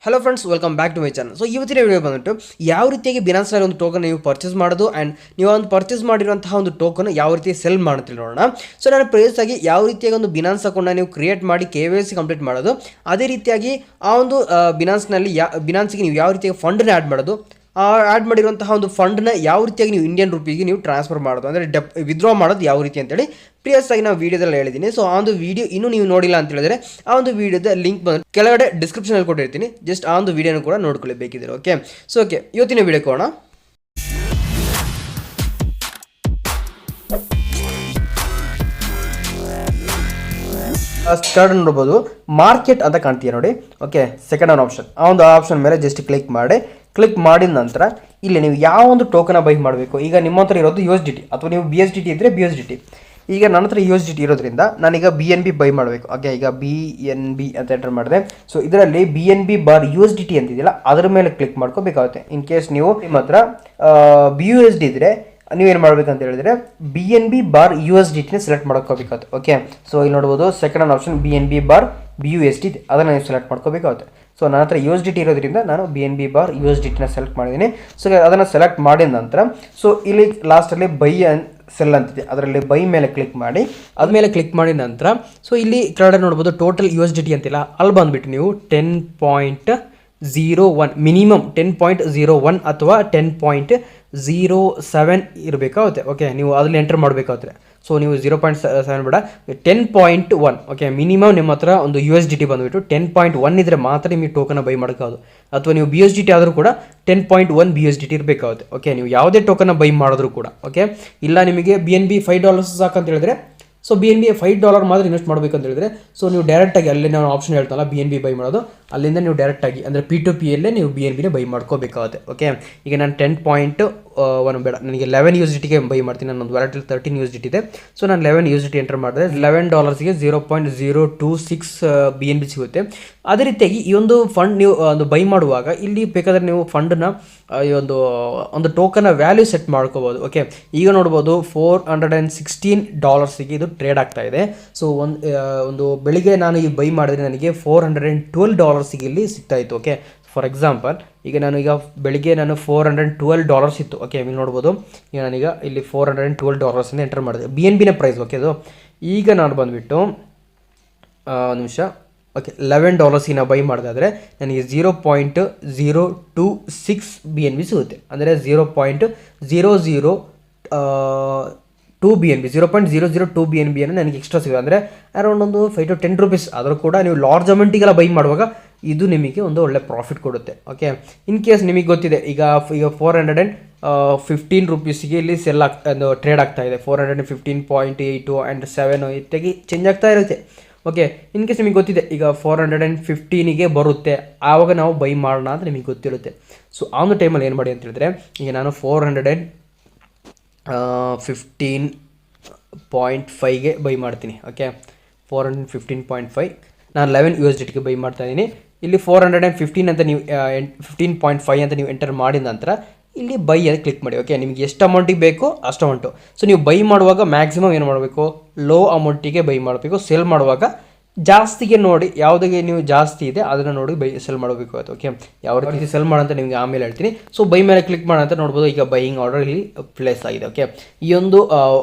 Hello friends, welcome back to my channel. So ಇವತ್ತಿನ video ಬಂದ್ಬಿಟ್ಟು ಯಾವ ರೀತಿಯಾಗಿ ಬಿನಾನ್ಸ್ನಲ್ಲಿ ಒಂದು ಟೋಕನ್ ನೀವು ಪರ್ಚೇಸ್ ಮಾಡೋದು ಆ್ಯಂಡ್ ನೀವು ಒಂದು ಪರ್ಚೇಸ್ ಮಾಡಿರುವಂತಹ ಒಂದು ಟೋಕನ್ ಯಾವ ರೀತಿ ಸೆಲ್ ಮಾಡ್ತೀವಿ ನೋಡೋಣ. ಸೊ ನಾನು ಪ್ರೇಸ್ ಆಗಿ ಯಾವ ರೀತಿಯಾಗಿ ಒಂದು ಬಿನಾನ್ಸ್ ಅಕೌಂಟ್ನ ನೀವು ಕ್ರಿಯೇಟ್ ಮಾಡಿ KYC ಕಂಪ್ಲೀಟ್ ಮಾಡೋದು, ಅದೇ ರೀತಿಯಾಗಿ ಆ ಒಂದು ಬಿನಾನ್ಸ್ನಲ್ಲಿ ಬಿನಾನ್ಸ್ಗೆ ನೀವು ಯಾವ ರೀತಿಯಾಗಿ ಫಂಡನ್ನ ಆ್ಯಡ್ ಮಾಡೋದು, ಆ್ಯಡ್ ಮಾಡಿರುವಂತಹ ಒಂದು ಫಂಡ್ನ ಯಾವ ರೀತಿಯಾಗಿ ನೀವು ಇಂಡಿಯನ್ ರುಪೀಸ್ಗೆ ನೀವು ಟ್ರಾನ್ಸ್ಫರ್ ಮಾಡೋದು, ಅಂದರೆ ವಿತ್ಡ್ರಾ ಮಾಡೋದು ಯಾವ ರೀತಿ ಅಂತೇಳಿ ಪ್ರಿಯಸ್ ಆಗಿ ನಾವು ವೀಡಿಯೋದಲ್ಲಿ ಹೇಳಿದ್ದೀನಿ. ಸೊ ಆ ಒಂದು ವೀಡಿಯೋ ಇನ್ನೂ ನೀವು ನೋಡಿಲ್ಲ ಅಂತ ಹೇಳಿದ್ರೆ ಆ ಒಂದು ವೀಡಿಯೋದ ಲಿಂಕ್ ಬಂದು ಕೆಳಗಡೆ ಡಿಸ್ಕ್ರಿಪ್ಷನಲ್ಲಿ ಕೊಟ್ಟಿರ್ತೀನಿ. ಜಸ್ಟ್ ಆ ಒಂದು ವೀಡಿಯೋನ ಕೂಡ ನೋಡ್ಕೊಳ್ಳಿ ಬೇಕಿದ್ರೆ. ಓಕೆ, ಸೊ ಓಕೆ, ಇವತ್ತಿನ ವೀಡಿಯೋಕ್ಕೆ ಹೋಗೋಣ. ಸ್ಟಾರ್ಟ್ ನೋಡ್ಬೋದು, ಮಾರ್ಕೆಟ್ ಅಂತ ಕಾಣ್ತೀಯ ನೋಡಿ. ಓಕೆ, ಸೆಕೆಂಡ್ ಒನ್ ಆಪ್ಷನ್, ಆ ಒಂದು ಆಪ್ಷನ್ ಮೇಲೆ ಜಸ್ಟ್ ಕ್ಲಿಕ್ ಮಾಡಿದ ನಂತರ ಇಲ್ಲಿ ನೀವು ಯಾವ ಒಂದು ಟೋಕನ್ ಬೈ ಮಾಡಬೇಕು. ಈಗ ನಿಮ್ಮ ಹತ್ರ ಇರೋದು USDT ಅಥವಾ ನೀವು BSDT ಇದ್ದರೆ BSDT. ಈಗ ನನ್ನ ಹತ್ರ USDT ಇರೋದ್ರಿಂದ ನಾನೀಗ BNB ಬೈ ಮಾಡಬೇಕು. ಓಕೆ, ಈಗ BNB ಅಂತ ಎಂಟರ್ ಮಾಡಿದೆ. ಸೊ ಇದರಲ್ಲಿ BNB ಬಾರ್ USDT ಅಂತಿದೆಯಲ್ಲ ಅದರ ಮೇಲೆ ಕ್ಲಿಕ್ ಮಾಡ್ಕೋಬೇಕಾಗುತ್ತೆ. ಇನ್ ಕೇಸ್ ನೀವು ನಿಮ್ಮ ಹತ್ರ BUSD ಇದ್ದರೆ ನೀವೇನು ಮಾಡಬೇಕಂತ ಹೇಳಿದ್ರೆ BNB ಬಾರ್ USDTನ ಸೆಲೆಕ್ಟ್ ಮಾಡ್ಕೋಬೇಕಾಗುತ್ತೆ. ಓಕೆ, ಸೊ ಇಲ್ಲಿ ನೋಡ್ಬೋದು second option BNB bar BUSD ಅದನ್ನು ನೀವು ಸೆಲೆಕ್ಟ್ ಮಾಡ್ಕೋಬೇಕಾಗುತ್ತೆ. ಸೊ ನನ್ನ ಹತ್ರ USDT ಇರೋದ್ರಿಂದ ನಾನು BNB ಬಾರ್ USDTನ ಸೆಲೆಕ್ಟ್ ಮಾಡಿದ್ದೀನಿ. ಸೊ ಅದನ್ನು ಸೆಲೆಕ್ಟ್ ಮಾಡಿದ ನಂತರ ಸೊ ಇಲ್ಲಿ ಲಾಸ್ಟಲ್ಲಿ ಬೈ ಆ್ಯಂಡ್ ಸೆಲ್ ಅಂತಿದೆ, ಅದರಲ್ಲಿ ಬೈ ಮೇಲೆ ಕ್ಲಿಕ್ ಮಾಡಿ ಅದ್ಮೇಲೆ ಕ್ಲಿಕ್ ಮಾಡಿದ ನಂತರ ಸೊ ಇಲ್ಲಿ ಕೆಳಗಡೆ ನೋಡ್ಬೋದು ಟೋಟಲ್ USDT ಅಂತಿಲ್ಲ, ಅಲ್ಲಿ ಬಂದುಬಿಟ್ಟು ನೀವು 10.01 ಮಿನಿಮಮ್ 10.01 ಅಥವಾ 10.07 ಇರಬೇಕಾಗುತ್ತೆ. ಓಕೆ, ನೀವು ಅದ್ರಲ್ಲಿ ಎಂಟರ್ ಮಾಡಬೇಕಾಗುತ್ತೆ. ಸೊ ನೀವು 0.7 ಬೇಡ, 10.1. ಓಕೆ, ಮಿನಿಮಮ್ ನಿಮ್ಮ ಹತ್ರ ಒಂದು USDT ಬಂದುಬಿಟ್ಟು 10.1 ಇದ್ದರೆ ಮಾತ್ರ ನಿಮಗೆ ಟೋಕನ್ ಬೈ ಮಾಡೋಕ್ಕಾಗೋದು. ಅಥವಾ ನೀವು BSDT ಆದರೂ ಕೂಡ 10.1 BSDT ಇರಬೇಕಾಗುತ್ತೆ. ಓಕೆ, ನೀವು ಯಾವುದೇ ಟೋಕನ್ ಬೈ ಮಾಡಿದ್ರು ಕೂಡ. ಓಕೆ, ಇಲ್ಲ ನಿಮಗೆ BNB $5 ಸಾಕಂತ ಹೇಳಿದ್ರೆ ಸೊ BNB $5 ಮಾತ್ರ ಇನ್ವೆಸ್ಟ್ ಮಾಡಬೇಕು ಅಂತ ಹೇಳಿದ್ರೆ ಸೊ ನೀವು ಡೈರೆಕ್ಟಾಗಿ ಅಲ್ಲೇ ನಾನು ಆಪ್ಷನ್ ಹೇಳ್ತಲ್ಲ BNB ಬೈ ಮಾಡೋದು, ಅಲ್ಲಿಂದ ನೀವು ಡೈರೆಕ್ಟಾಗಿ ಅಂದರೆ P2P ಯಲ್ಲೇ ನೀವು BNBನ ಬೈ ಮಾಡ್ಕೋಬೇಕಾಗುತ್ತೆ. ಓಕೆ, ಈಗ ನಾನು 10.1 ಬೇಡ, ನನಗೆ 11 USDTಗೆ ಬೈ ಮಾಡ್ತೀನಿ. ನನ್ನೊಂದು ವ್ಯಾಲೆಟಲ್ಲಿ 13 USDT ಇದೆ. ಸೊ ನಾನು 11 USDT ಎಂಟರ್ ಮಾಡಿದ್ರೆ $11ಗೆ 0.026 BNB ಸಿಗುತ್ತೆ. ಅದೇ ರೀತಿಯಾಗಿ ಈ ಒಂದು ಫಂಡ್ ನೀವು ಒಂದು ಬೈ ಮಾಡುವಾಗ ಇಲ್ಲಿ ಬೇಕಾದರೆ ನೀವು ಫಂಡನ್ನ ಈ ಒಂದು ಟೋಕನ್ನ ವ್ಯಾಲ್ಯೂ ಸೆಟ್ ಮಾಡ್ಕೋಬೋದು. ಓಕೆ, ಈಗ ನೋಡ್ಬೋದು $416ಗೆ ಇದು ಟ್ರೇಡ್ ಆಗ್ತಾ ಇದೆ. ಸೊ ಒಂದು ಬೆಳಿಗ್ಗೆ ನಾನು ಈ ಬೈ ಮಾಡಿದ್ರೆ ನನಗೆ $412 ಇಲ್ಲಿ ಸಿಗ್ತಾಯಿತ್ತು. ಓಕೆ, ಫಾರ್ ಎಕ್ಸಾಂಪಲ್ ಈಗ ಬೆಳಿಗ್ಗೆ $412 ಇತ್ತು. ಓಕೆ, ಇಲ್ಲಿ ನೋಡ್ಬೋದು, ಈಗ ನಾನೀಗ ಇಲ್ಲಿ $412 ಅಂತ ಎಂಟರ್ ಮಾಡಿದೆ, BNBನ ಪ್ರೈಸ್. ಓಕೆ, ಅದು ಈಗ ನಾನು ಬಂದುಬಿಟ್ಟು ಒಂದು ನಿಮಿಷ. ಓಕೆ, $11 ಬೈ ಮಾಡಿದಾದರೆ ನನಗೆ 0.026 BNB ಸಿಗುತ್ತೆ. ಅಂದರೆ 0.002 BNB 0.002 BNBಯನ್ನು ನನಗೆ ಎಕ್ಸ್ಟ್ರಾ ಸಿಗುತ್ತೆ. ಅಂದರೆ ಅರೌಂಡ್ ಒಂದು 5 to 10 ರೂಪೀಸ್. ಆದರೂ ಕೂಡ ನೀವು ಲಾರ್ಜ್ ಅಮೌಂಟಿಗೆಲ್ಲ ಬೈ ಮಾಡುವಾಗ ಇದು ನಿಮಗೆ ಒಂದು ಒಳ್ಳೆ ಪ್ರಾಫಿಟ್ ಕೊಡುತ್ತೆ. ಓಕೆ, ಇನ್ ಕೇಸ್ ನಿಮಗೆ ಗೊತ್ತಿದೆ ಈಗ 415 ರೂಪೀಸಿಗೆ ಇಲ್ಲಿ ಸೆಲ್ ಟ್ರೇಡ್ ಆಗ್ತಾ ಇದೆ. 415.8 ಆ್ಯಂಡ್ 7 ಇತ್ತಾಗಿ ಚೇಂಜ್ ಆಗ್ತಾ ಇರುತ್ತೆ. ಓಕೆ, ಇನ್ ಕೇಸ್ ನಿಮಗೆ ಗೊತ್ತಿದೆ ಈಗ 415ಗೆ ಬರುತ್ತೆ, ಆವಾಗ ನಾವು ಬೈ ಮಾಡೋಣ ಅಂತ ನಿಮಗೆ ಗೊತ್ತಿರುತ್ತೆ. ಸೊ ಆ ಒಂದು ಟೈಮಲ್ಲಿ ಏನು ಮಾಡಿ ಅಂತ ಹೇಳಿದ್ರೆ ಈಗ ನಾನು 415.5ಗೆ ಬೈ ಮಾಡ್ತೀನಿ. ಓಕೆ, 415.5 ನಾನು 11 USDTಗೆ ಬೈ ಮಾಡ್ತಾ ಇದ್ದೀನಿ. ಇಲ್ಲಿ 415 ಅಂತ ನೀವು 15.5 ಅಂತ ನೀವು ಎಂಟರ್ ಮಾಡಿದ ನಂತರ ಇಲ್ಲಿ ಬೈ ಅಂತ ಕ್ಲಿಕ್ ಮಾಡಿ. ಓಕೆ, ನಿಮಗೆ ಎಷ್ಟು ಅಮೌಂಟಿಗೆ ಬೇಕೋ ಅಷ್ಟು ಅಮೌಂಟು. ಸೊ ನೀವು ಬೈ ಮಾಡುವಾಗ ಮ್ಯಾಕ್ಸಿಮಮ್ ಏನು ಮಾಡಬೇಕು, ಲೋ ಅಮೌಂಟಿಗೆ ಬೈ ಮಾಡಬೇಕು. ಸೆಲ್ ಮಾಡುವಾಗ ಜಾಸ್ತಿಗೆ ನೋಡಿ, ಯಾವುದಾಗೆ ನೀವು ಜಾಸ್ತಿ ಇದೆ ಅದನ್ನು ನೋಡಿ ಸೆಲ್ ಮಾಡಬೇಕು. ಓಕೆ, ಯಾವ ರೀತಿ ಸೆಲ್ ಮಾಡೋಂತ ನಿಮಗೆ ಆಮೇಲೆ ಹೇಳ್ತೀನಿ. ಸೊ ಬೈ ಮೇಲೆ ಕ್ಲಿಕ್ ಮಾಡೋಂತ ನೋಡ್ಬೋದು, ಈಗ ಬೈಯಿಂಗ್ ಆರ್ಡರ್ ಇಲ್ಲಿ ಪ್ಲೇಸ್ ಆಗಿದೆ. ಓಕೆ, ಈ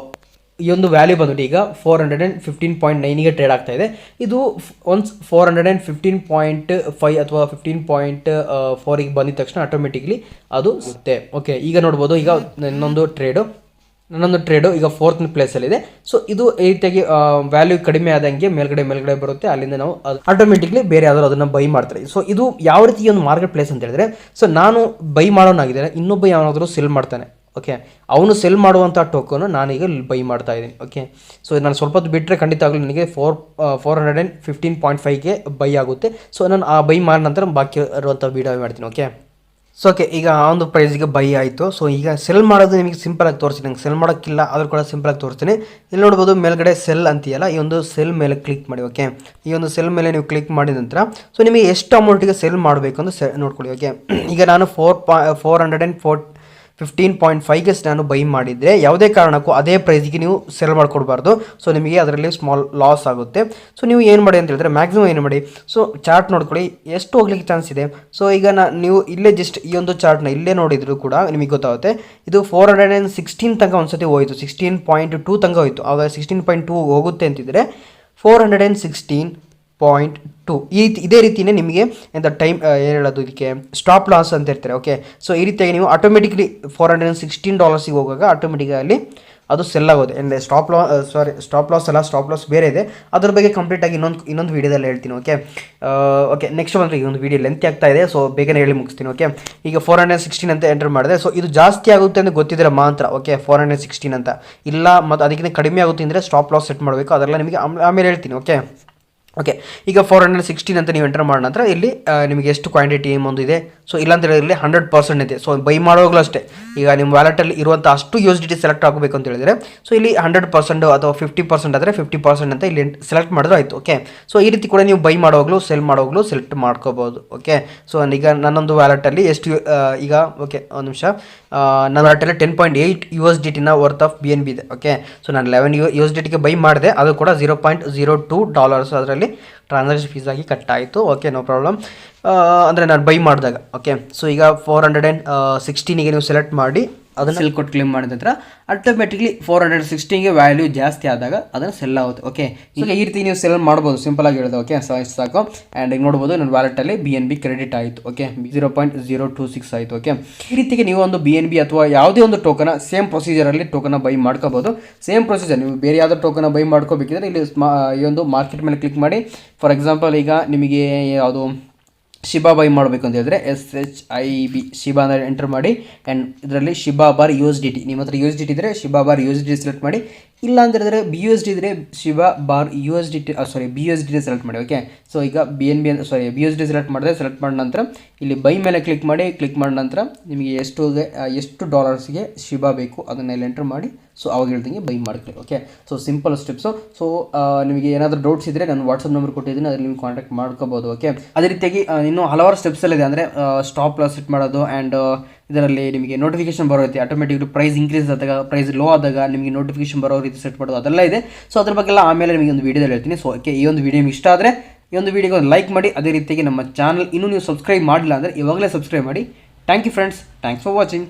ಒಂದು ವ್ಯಾಲ್ಯೂ ಬಂದ್ಬಿಟ್ಟು ಈಗ 415.9ಗೆ ಟ್ರೇಡ್ ಆಗ್ತಾ ಇದೆ. ಇದು ಒನ್ಸ್ 415.5 ಅಥವಾ 15.4ಗೆ ಬಂದಿದ ತಕ್ಷಣ ಆಟೋಮೆಟಿಕ್ಲಿ ಅದು ಸಿಗುತ್ತೆ. ಓಕೆ, ಈಗ ನೋಡ್ಬೋದು, ಈಗ ನನ್ನೊಂದು ಟ್ರೇಡು ಈಗ 4th ಪ್ಲೇಸಲ್ಲಿದೆ. ಸೊ ಇದು ಈ ರೀತಿಯಾಗಿ ವ್ಯಾಲ್ಯೂ ಕಡಿಮೆ ಆದಂಗೆ ಮೇಲ್ಗಡೆ ಬರುತ್ತೆ. ಅಲ್ಲಿಂದ ನಾವು ಆಟೋಮೆಟಿಕ್ಲಿ ಬೇರೆ ಯಾವ್ದಾದ್ರು ಅದನ್ನು ಬೈ ಮಾಡ್ತಾರೆ. ಸೊ ಇದು ಯಾವ ರೀತಿ ಒಂದು ಮಾರ್ಕೆಟ್ ಪ್ಲೇಸ್ ಅಂತ ಹೇಳಿದ್ರೆ, ಸೊ ನಾನು ಬೈ ಮಾಡೋನಾಗಿದ್ದೇನೆ, ಇನ್ನೊಬ್ಬ ಯಾವನಾದರೂ ಸೆಲ್ ಮಾಡ್ತಾನೆ. ಓಕೆ, ಅವನು ಸೆಲ್ ಮಾಡುವಂಥ ಟೋಕನ್ನು ನಾನೀಗ ಬೈ ಮಾಡ್ತಾ ಇದ್ದೀನಿ. ಓಕೆ, ಸೊ ನಾನು ಸ್ವಲ್ಪ ಹೊತ್ತು ಬಿಟ್ಟರೆ ಖಂಡಿತ ಆಗಲಿ ನನಗೆ 415.5ಗೆ ಬೈ ಆಗುತ್ತೆ. ಸೊ ನಾನು ಆ ಬೈ ಮಾಡಿದ ನಂತರ ಬಾಕಿ ಇರುವಂಥ ವೀಡಿಯೋ ಮಾಡ್ತೀನಿ. ಓಕೆ, ಸೊ ಓಕೆ, ಈಗ ಆ ಒಂದು ಪ್ರೈಸಿಗೆ ಬೈ ಆಯಿತು. ಸೊ ಈಗ ಸೆಲ್ ಮಾಡೋದು ನಿಮಗೆ ಸಿಂಪಲಾಗಿ ತೋರಿಸ್ತೀನಿ. ನಂಗೆ ಸೆಲ್ ಮಾಡೋಕ್ಕಿಲ್ಲ ಆದರೂ ಕೂಡ ಸಿಂಪಲಾಗಿ ತೋರಿಸ್ತೀನಿ. ಇಲ್ಲಿ ನೋಡ್ಬೋದು ಮೇಲ್ಗಡೆ ಸೆಲ್ ಅಂತೀಯಲ್ಲ, ಈ ಒಂದು ಸೆಲ್ ಮೇಲೆ ಕ್ಲಿಕ್ ಮಾಡಿ. ಓಕೆ, ಈ ಒಂದು ಸೆಲ್ ಮೇಲೆ ನೀವು ಕ್ಲಿಕ್ ಮಾಡಿದ ನಂತರ ಸೊ ನಿಮಗೆ ಎಷ್ಟು ಅಮೌಂಟಿಗೆ ಸೆಲ್ ಮಾಡಬೇಕು ಅಂತ ನೋಡ್ಕೊಳ್ಳಿ. ಓಕೆ, ಈಗ ನಾನು 15.5ಗೆ ನಾನು ಬೈ ಮಾಡಿದರೆ ಯಾವುದೇ ಕಾರಣಕ್ಕೂ ಅದೇ ಪ್ರೈಸಿಗೆ ನೀವು ಸೆಲ್ ಮಾಡಿಕೊಡ್ಬಾರ್ದು. ಸೊ ನಿಮಗೆ ಅದರಲ್ಲಿ ಸ್ಮಾಲ್ ಲಾಸ್ ಆಗುತ್ತೆ. ಸೊ ನೀವು ಏನು ಮಾಡಿ ಅಂತ ಹೇಳಿದ್ರೆ ಮ್ಯಾಕ್ಸಿಮಮ್ ಏನು ಮಾಡಿ, ಸೊ ಚಾರ್ಟ್ ನೋಡ್ಕೊಳ್ಳಿ ಎಷ್ಟು ಹೋಗ್ಲಿಕ್ಕೆ ಚಾನ್ಸ್ ಇದೆ. ಸೊ ಈಗ ನೀವು ಇಲ್ಲೇ ಜಸ್ಟ್ ಈ ಒಂದು ಚಾರ್ಟ್ನ ಇಲ್ಲೇ ನೋಡಿದ್ರು ಕೂಡ ನಿಮಗೆ ಗೊತ್ತಾಗುತ್ತೆ. ಇದು 416 ತನಕ ಒಂದ್ಸತಿ ಹೋಯಿತು, 16.2 ತನಕ ಹೋಯಿತು. ಆಗ 16.2 ಹೋಗುತ್ತೆ ಅಂತಿದ್ರೆ 416.2 ಇದೇ ರೀತಿಯೇ ನಿಮಗೆ ಎಂಥ ಟೈಮ್ ಏನು ಹೇಳೋದು ಇದಕ್ಕೆ ಸ್ಟಾಪ್ ಲಾಸ್ ಅಂತ ಇರ್ತಾರೆ. ಓಕೆ, ಸೊ ಈ ರೀತಿಯಾಗಿ ನೀವು ಆಟೋಮೆಟಿಕ್ಲಿ $416 ಹೋಗುವಾಗ ಆಟೋಮೆಟಿಕಲಿ ಅದು ಸೆಲ್ ಆಗೋದು. ಆ್ಯಂಡ್ ಸ್ಟಾಪ್ ಲಾಸ್ ಅಲ್ಲ, ಸ್ಟಾಪ್ ಲಾಸ್ ಬೇರೆ ಇದೆ, ಅದ್ರ ಬಗ್ಗೆ ಕಂಪ್ಲೀಟಾಗಿ ಇನ್ನೊಂದು ವೀಡಿಯೋದಲ್ಲಿ ಹೇಳ್ತೀನಿ. ಓಕೆ ನೆಕ್ಸ್ಟ್ ಬಂದರೆ ಈ ಒಂದು ವೀಡಿಯೋ ಲೆಂತ್ ಆಗ್ತಾ ಇದೆ, ಸೊ ಬೇಗನೆ ಹೇಳಿ ಮುಗಿಸ್ತೀನಿ. ಓಕೆ, ಈಗ 416 ಅಂತ ಎಂಟರ್ ಮಾಡಿದೆ. ಸೊ ಇದು ಜಾಸ್ತಿ ಆಗುತ್ತೆ ಅಂತ ಗೊತ್ತಿದ್ರೆ ಮಾತ್ರ ಓಕೆ 416 ಅಂತ, ಇಲ್ಲ ಮತ್ತು ಅದಕ್ಕಿಂತ ಕಡಿಮೆ ಆಗುತ್ತೆ ಅಂದರೆ ಸ್ಟಾಪ್ ಲಾಸ್ ಸೆಟ್ ಮಾಡಬೇಕು. ಅದೆಲ್ಲ ನಿಮಗೆ ಆಮೇಲೆ ಹೇಳ್ತೀನಿ. ಓಕೆ ಈಗ 416 ಅಂತ ನೀವು ಎಂಟರ್ ಮಾಡಿದ ನಂತರ ಇಲ್ಲಿ ನಿಮಗೆ ಎಷ್ಟು ಕ್ವಾಂಟಿಟಿ ಒಂದು ಇದೆ. ಸೊ ಇಲ್ಲಾಂತ ಹೇಳಿದ್ರೆ 100% ಇದೆ. ಸೊ ಬೈ ಮಾಡುವಾಗಲೂ ಅಷ್ಟೇ, ಈಗ ನಿಮ್ಮ ವ್ಯಾಲೆಟಲ್ಲಿ ಇರುವಂಥ ಅಷ್ಟು USDT ಸೆಲೆಕ್ಟ್ ಆಗಬೇಕು ಅಂತ ಹೇಳಿದರೆ ಸೊ ಇಲ್ಲಿ 100% ಅಥವಾ 50% ಆದರೆ 50% ಅಂತ ಇಲ್ಲಿ ಸೆಲೆಕ್ಟ್ ಮಾಡಿದ್ರೆ ಆಯಿತು. ಓಕೆ, ಸೊ ಈ ರೀತಿ ಕೂಡ ನೀವು ಬೈ ಮಾಡುವಾಗಲೂ ಸೆಲ್ ಮಾಡುವಾಗಲೂ ಸೆಲೆಕ್ಟ್ ಮಾಡ್ಕೋಬೋದು. ಓಕೆ, ಸೊ ಈಗ ನನ್ನೊಂದು ವ್ಯಾಲೆಟಲ್ಲಿ ಎಷ್ಟು ಈಗ ಓಕೆ ಒಂದು ನಿಮಿಷ, ನನ್ನ ವ್ಯಾಲೆಟಲ್ಲಿ 10.8 USDTನ ವರ್ತ್ ಆಫ್ BNB ಇದೆ. ಓಕೆ, ಸೊ ನಾನು 11 USDTಗೆ ಬೈ ಮಾಡಿದೆ, ಅದು ಕೂಡ $0.02 ಅದರಲ್ಲಿ ಟ್ರಾನ್ಸಾಕ್ಷನ್ ಫೀಸ್ ಆಗಿ ಕಟ್ ಆಯಿತು. Okay, no problem. ಅಂದರೆ ನಾನು ಬೈ ಮಾಡಿದಾಗ. ಓಕೆ, ಸೊ ಈಗ 416ಗೆ ನೀವು ಸೆಲೆಕ್ಟ್ ಮಾಡಿ ಅದನ್ನು ಸೆಲ್ ಕೊಟ್ಟು ಕ್ಲೇಮ್ ಮಾಡಿದ ನಂತರ ಆಟೋಮೆಟಿಕ್ಲಿ 416ಗೆ ವ್ಯಾಲ್ಯೂ ಜಾಸ್ತಿ ಆದಾಗ ಅದನ್ನು ಸೆಲ್ ಆಗುತ್ತೆ. ಓಕೆ, ಈಗ ಈ ರೀತಿ ನೀವು ಸೆಲ್ ಮಾಡ್ಬೋದು, ಸಿಂಪಲ್ ಆಗಿ ಹೇಳೋದು. ಓಕೆ, ಸಾಕು. ಆ್ಯಂಡ್ ಈಗ ನೋಡ್ಬೋದು ನನ್ನ ವ್ಯಾಲೆಟಲ್ಲಿ BNB ಕ್ರೆಡಿಟ್ ಆಯಿತು. ಓಕೆ, 0.026 ಆಯಿತು. ಓಕೆ, ಈ ರೀತಿಗೆ ನೀವು ಒಂದು BNB ಅಥವಾ ಯಾವುದೇ ಒಂದು ಟೋಕನ ಸೇಮ್ ಪ್ರೊಸೀಜರಲ್ಲಿ ಟೋಕನ ಬೈ ಮಾಡ್ಕೋಬೋದು. ಸೇಮ್ ಪ್ರೊಸೀಜರ್, ನೀವು ಬೇರೆ ಯಾವುದೋ ಟೋಕನ ಬೈ ಮಾಡ್ಕೋಬೇಕಿದ್ರೆ ಇಲ್ಲಿ ಈ ಒಂದು ಮಾರ್ಕೆಟ್ ಮೇಲೆ ಕ್ಲಿಕ್ ಮಾಡಿ. ಫಾರ್ ಎಕ್ಸಾಂಪಲ್ ಈಗ ನಿಮಗೆ ಯಾವುದು ಶಿಬಾ ಬೈ ಮಾಡಬೇಕು ಅಂತ ಹೇಳಿದ್ರೆ SHIB ಶಿಬಾ ಅಂದರೆ ಎಂಟರ್ ಮಾಡಿ. ಆ್ಯಂಡ್ ಇದರಲ್ಲಿ ಶಿಬಾ ಬಾರ್ USDT, ನಿಮ್ಮ ಹತ್ರ USDT ಇದ್ದರೆ ಶಿಬಾ ಬಾರ್ USDT ಸೆಲೆಕ್ಟ್ ಮಾಡಿ. ಇಲ್ಲ ಅಂತ ಹೇಳಿದ್ರೆ BUSD ಇದ್ದರೆ Shiba bar USDT BUSD select ಮಾಡಿ. ಓಕೆ, ಸೊ ಈಗ BUSD ಸೆಲೆಕ್ಟ್ ಮಾಡಿದೆ. ಸೆಲೆಕ್ಟ್ ಮಾಡಿದ ನಂತರ ಇಲ್ಲಿ ಬೈ ಮೇಲೆ ಕ್ಲಿಕ್ ಮಾಡಿ. ಕ್ಲಿಕ್ ಮಾಡಿದ ನಂತರ ನಿಮಗೆ ಎಷ್ಟು ಡಾಲರ್ಸ್ಗೆ ಶಿಬಾ ಬೇಕು ಅದನ್ನೆಲ್ಲ ಎಂಟರ್ ಮಾಡಿ. ಸೊ ಅವಾಗ ಹೇಳ್ದಂಗೆ ಬೈ ಮಾಡ್ಕೊಳ್ಳಿ. Okay, so simple steps. So ನಿಮಗೆ ಏನಾದರೂ ಡೌಟ್ಸ್ ಇದ್ದರೆ ನಾನು ವಾಟ್ಸಪ್ ನಂಬರ್ ಕೊಟ್ಟಿದ್ದೀನಿ, ಅದರಲ್ಲಿ ನೀವು ಕಾಂಟ್ಯಾಕ್ಟ್ ಮಾಡ್ಕೋಬೋದು. ಓಕೆ, ಅದೇ ರೀತಿಯಾಗಿ ಇನ್ನೂ ಹಲವಾರು ಸ್ಟೆಪ್ಸಲ್ಲಿದೆ. ಅಂದರೆ ಸ್ಟಾಪ್ ಲಾಸ್ ಸೆಟ್ ಮಾಡೋದು ಆ್ಯಂಡ್ ಇದರಲ್ಲಿ ನಿಮಗೆ ನೋಟಿಫಿಕೇಶನ್ ಬರೋ ರೀತಿ ಆಟೋಮೆಟಿಕ್ಲಿ ಪ್ರೈಸ್ ಇನ್ಕ್ರೀಸ್ ಆದಾಗ ಪ್ರೈಸ್ ಲೋ ಆದಾಗ ನಿಮಗೆ ನೋಟಿಫಿಕೇಶನ್ ಬರೋ ರೀತಿ ಸೆಟ್ ಮಾಡೋದು ಅದೆಲ್ಲ ಇದೆ. ಸೊ ಅದ್ರ ಬಗ್ಗೆ ಎಲ್ಲ ಆಮೇಲೆ ನಿಮಗೆ ಒಂದು ವೀಡಿಯೋದಲ್ಲಿ ಹೇಳ್ತೀನಿ. ಸೊ ಓಕೆ, ಈ ಒಂದು ವೀಡಿಯೋ ನಿಮಗೆ ಇಷ್ಟ ಆದರೆ ಈ ಒಂದು ವೀಡಿಯೋಗೆ ಒಂದು ಲೈಕ್ ಮಾಡಿ. ಅದೇ ರೀತಿಯಾಗಿ ನಮ್ಮ ಚಾನಲ್ ಇನ್ನೂ ನೀವು ಸಬ್ಸ್ಕ್ರೈಬ್ ಮಾಡಿಲ್ಲ ಅಂದರೆ ಇವಾಗಲೇ ಸಬ್ಸ್ಕ್ರೈಬ್ ಮಾಡಿ. Thank you friends, thanks for watching.